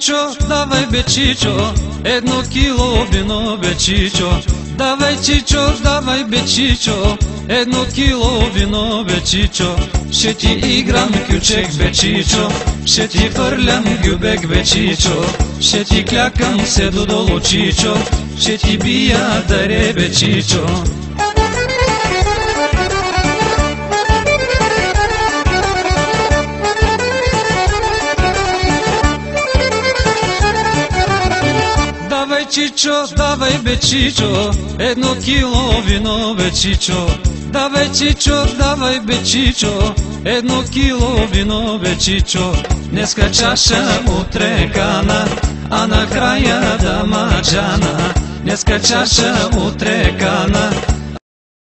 Чичо, давай бе Чичо, 1 кило вино бе Чичо. Давай Чичо, давай бе Чичо, 1 кило вино бе Чичо. Ще ти играм кючек бе Чичо, ще ти фърлям гюбек бе Чичо. Ще ти клякам се додолу Чичо, ще ти бия даре бе Чичо. Давай Чичо, давай бе Чичо, 1 кило вино бе Чичо. Давай Чичо, давай бе Чичо, 1 кило вино бе Чичо. Днеска чаша, утре кана, а накрая дамаджана. Днеска чаша, утре кана,